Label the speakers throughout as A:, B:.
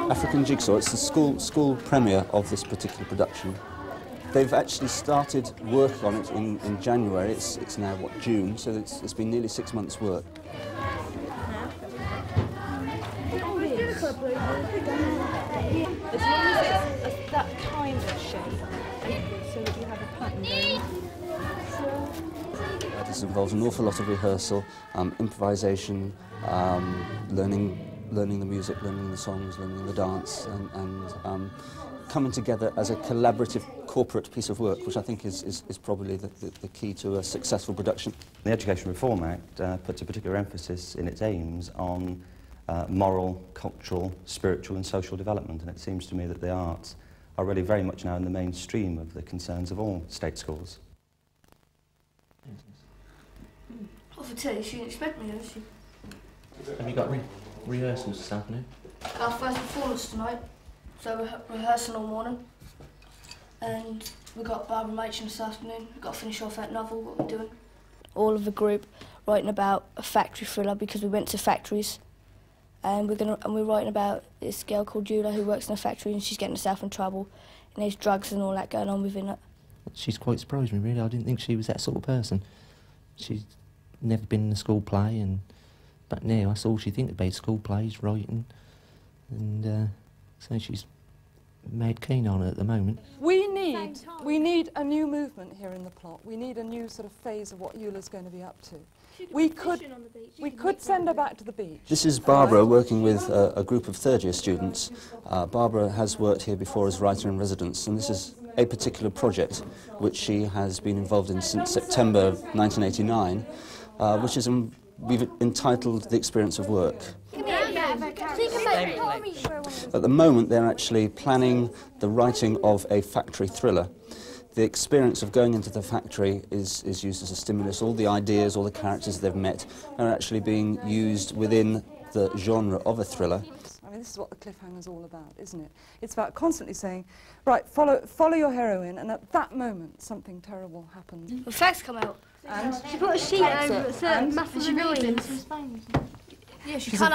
A: African Jigsaw, it's the school premiere of this particular production. They've actually started work on it in January. It's now, what, June, so it's been nearly 6 months' work.
B: As long as it's that kind of shape, so that you have a pattern going.
A: This involves an awful lot of rehearsal, improvisation, learning the music, learning the songs, learning the dance, and coming together as a collaborative corporate piece of work, which I think is probably the key to a successful production.
C: The Education Reform Act puts a particular emphasis in its aims on moral, cultural, spiritual and social development, and it seems to me that the arts are really very much now in the mainstream of the concerns of all state schools.
D: I can tell you, she didn't expect me, does she?
E: Have you got rehearsals this afternoon?
D: Our first performance tonight, so we're rehearsing all morning. And we got Barbara Machin this afternoon. We've got to finish off that novel, what we're doing. All of the group writing about a factory thriller because we went to factories. And we're writing about this girl called Julia who works in a factory and she's getting herself in trouble. And there's drugs and all that going on within it.
E: She's quite surprised me, really. I didn't think she was that sort of person. She's never been in a school play, but now that's all she thinks about, school plays, writing, and so she's mad keen on it at the moment.
B: We need a new movement here in the plot. We need a new sort of phase of what Eula's going to be up to. We could send her back to the beach.
A: This is Barbara working with a group of third-year students. Barbara has worked here before as writer-in-residence, and this is a particular project which she has been involved in since September 1989, which is we've entitled The Experience of Work. At the moment they're actually planning the writing of a factory thriller. The experience of going into the factory is used as a stimulus. All the ideas, all the characters they've met are actually being used within the genre of a thriller.
B: I mean, this is what the cliffhanger's all about, isn't it? It's about constantly saying, right, follow your heroine, and at that moment something terrible happens.
D: The facts come out.
B: And
F: she put a sheet over it, so massive noise.
D: Yeah, she
B: she's a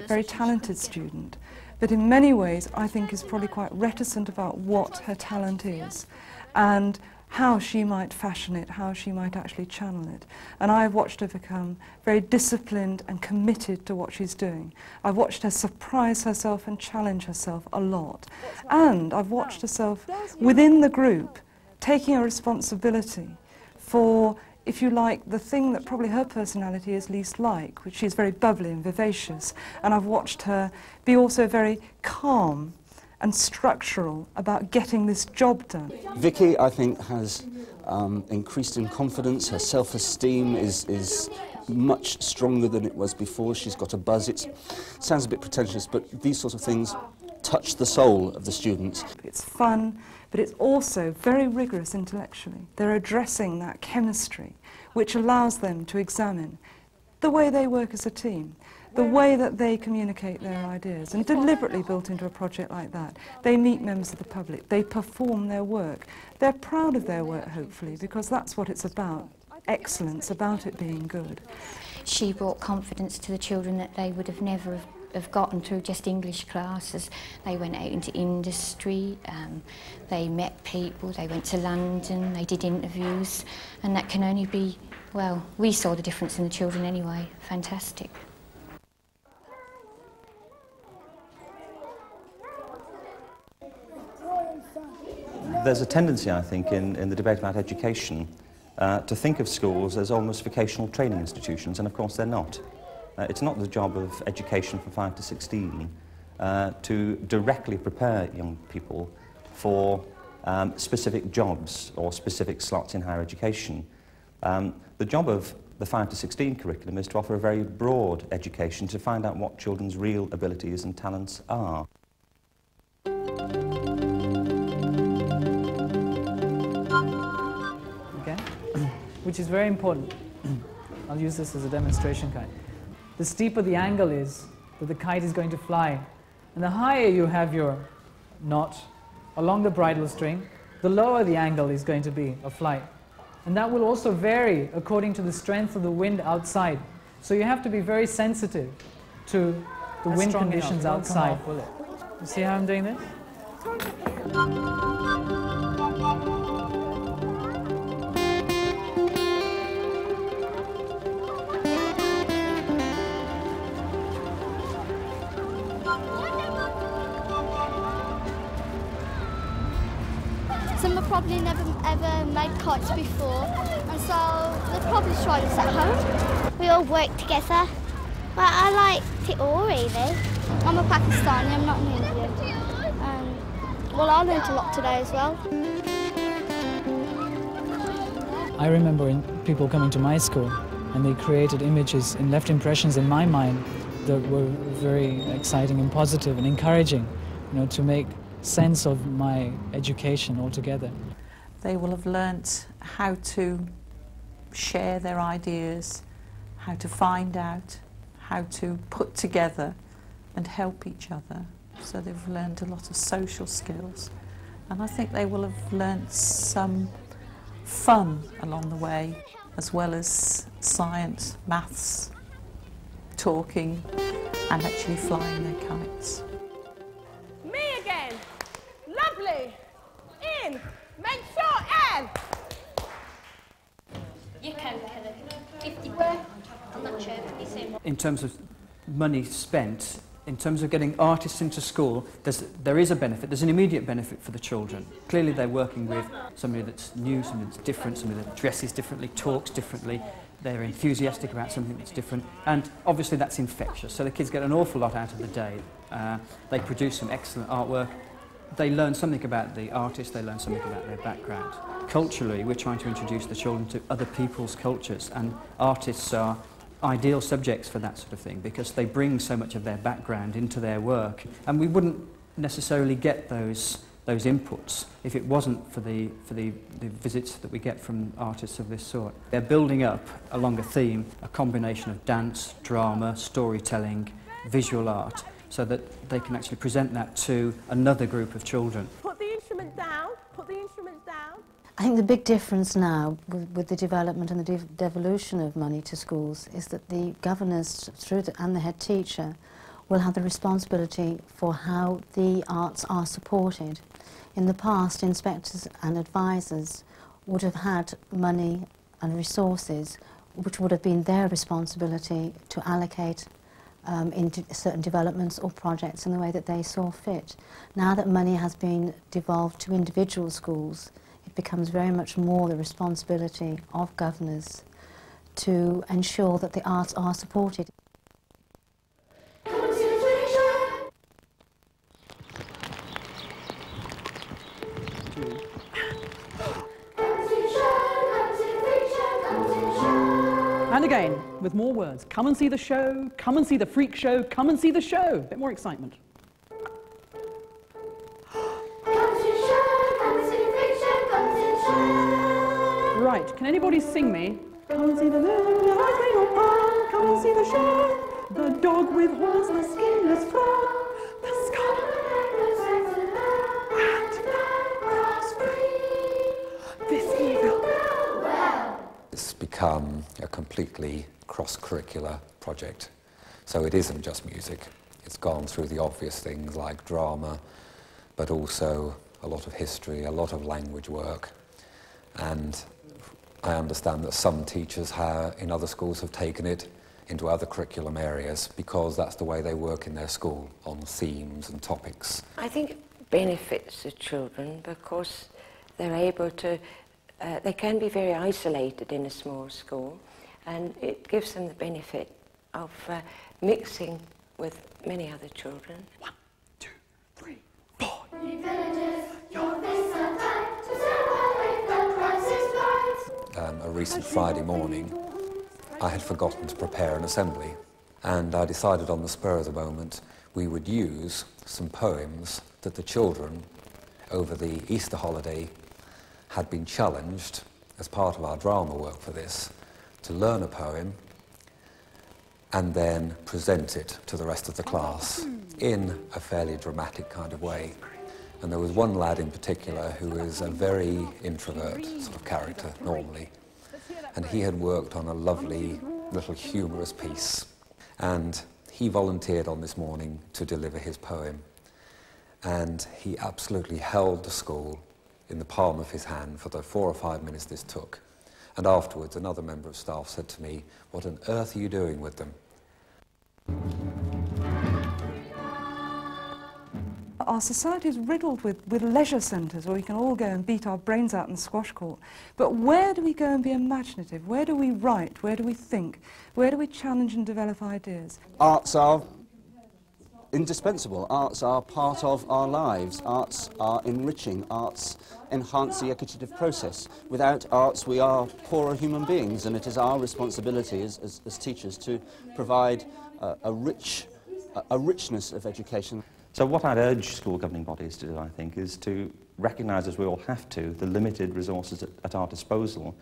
B: very talented student, but in many ways I think is probably quite reticent about what her talent is and how she might fashion it, how she might actually channel it. And I've watched her become very disciplined and committed to what she's doing. I've watched her surprise herself and challenge herself a lot. And I've watched herself within the group taking a responsibility for, if you like, the thing that probably her personality is least like, which is very bubbly and vivacious. And I've watched her be also very calm and structural about getting this job done.
A: Vicky, I think, has increased in confidence. Her self-esteem is much stronger than it was before. She's got a buzz. It sounds a bit pretentious, but these sorts of things touch the soul of the students.
B: It's fun, but it's also very rigorous intellectually. They're addressing that chemistry, which allows them to examine the way they work as a team, the way that they communicate their ideas, and deliberately built into a project like that. They meet members of the public, they perform their work. They're proud of their work, hopefully, because that's what it's about, excellence, about it being good.
F: She brought confidence to the children that they would have never have gotten through just English classes. They went out into industry, they met people, they went to London, they did interviews, and that can only be, well, we saw the difference in the children anyway. Fantastic.
C: There's a tendency, I think, in the debate about education to think of schools as almost vocational training institutions, and of course they're not. It's not the job of education from 5 to 16 to directly prepare young people for specific jobs or specific slots in higher education. The job of the 5 to 16 curriculum is to offer a very broad education to find out what children's real abilities and talents are.
G: Which is very important. I'll use this as a demonstration kite. The steeper the angle is that the kite is going to fly, and the higher you have your knot along the bridle string, the lower the angle is going to be of flight. And that will also vary according to the strength of the wind outside. So you have to be very sensitive to the wind conditions outside. You see how I'm doing this?
H: Some have probably never ever made kites before, and so they've probably tried this at home. We all work together. Well, I liked it all really. I'm a Pakistani, I'm not an Indian. Well, I learned a lot today as well.
G: I remember people coming to my school and they created images and left impressions in my mind that were very exciting and positive and encouraging, you know, to make sense of my education altogether.
I: They will have learnt how to share their ideas, how to find out, how to put together and help each other. So they've learned a lot of social skills. And I think they will have learnt some fun along the way, as well as science, maths, talking, and actually flying their kites.
J: Me again. Lovely. In. Make sure, and.
H: You can, Kelly. 50 I'm not sure.
K: In terms of money spent, in terms of getting artists into school, there is a benefit. There's an immediate benefit for the children. Clearly they're working with somebody that's new, somebody that's different, somebody that dresses differently, talks differently. They're enthusiastic about something that's different, and obviously that's infectious. So the kids get an awful lot out of the day. They produce some excellent artwork. They learn something about the artist, they learn something about their background. Culturally, we're trying to introduce the children to other people's cultures, and artists are ideal subjects for that sort of thing because they bring so much of their background into their work, and we wouldn't necessarily get those inputs if it wasn't for the visits that we get from artists of this sort. They're building up along a theme, a combination of dance, drama, storytelling, visual art, so that they can actually present that to another group of children.
J: Put the instrument down, put the instruments down.
L: I think the big difference now with the development and the devolution of money to schools is that the governors and the head teacher will have the responsibility for how the arts are supported. In the past, inspectors and advisors would have had money and resources which would have been their responsibility to allocate into certain developments or projects in the way that they saw fit. Now that money has been devolved to individual schools, it becomes very much more the responsibility of governors to ensure that the arts are supported.
K: And again, with more words. Come and see the show, come and see the freak show, come and see the show. A bit more excitement. Right, can anybody sing me? Come and see the little pond, come and see the show. The dog with horns, the skinless frog, the scarlet and cross-free. This evil.
M: It's become a completely cross-curricular project. So it isn't just music. It's gone through the obvious things like drama, but also a lot of history, a lot of language work. And I understand that some teachers in other schools have taken it into other curriculum areas because that's the way they work in their school, on themes and topics.
N: I think it benefits the children because they're able to, they can be very isolated in a small school, and it gives them the benefit of mixing with many other children.
K: 1, 2, 3, 4.
M: A recent Friday morning, I had forgotten to prepare an assembly, and I decided on the spur of the moment we would use some poems that the children over the Easter holiday had been challenged as part of our drama work for this to learn a poem and then present it to the rest of the class in a fairly dramatic kind of way. And there was one lad in particular who is a very introvert sort of character normally, and he had worked on a lovely little humorous piece, and he volunteered on this morning to deliver his poem. and he absolutely held the school in the palm of his hand for the 4 or 5 minutes this took. And afterwards, another member of staff said to me, "What on earth are you doing with them?"
B: Our society is riddled with leisure centres where we can all go and beat our brains out in the squash court. But where do we go and be imaginative? Where do we write? Where do we think? Where do we challenge and develop ideas?
A: Arts are indispensable. Arts are part of our lives. Arts are enriching. Arts enhance the educative process. Without arts, we are poorer human beings, and it is our responsibility as teachers to provide a richness of education.
C: So what I'd urge school governing bodies to do, I think, is to recognise, as we all have to, the limited resources at our disposal,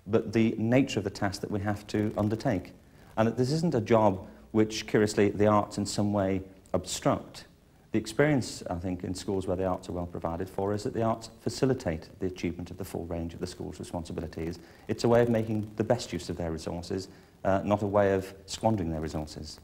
C: but the nature of the task that we have to undertake. And that this isn't a job which, curiously, the arts in some way obstruct. The experience, I think, in schools where the arts are well provided for is that the arts facilitate the achievement of the full range of the school's responsibilities. It's a way of making the best use of their resources, not a way of squandering their resources.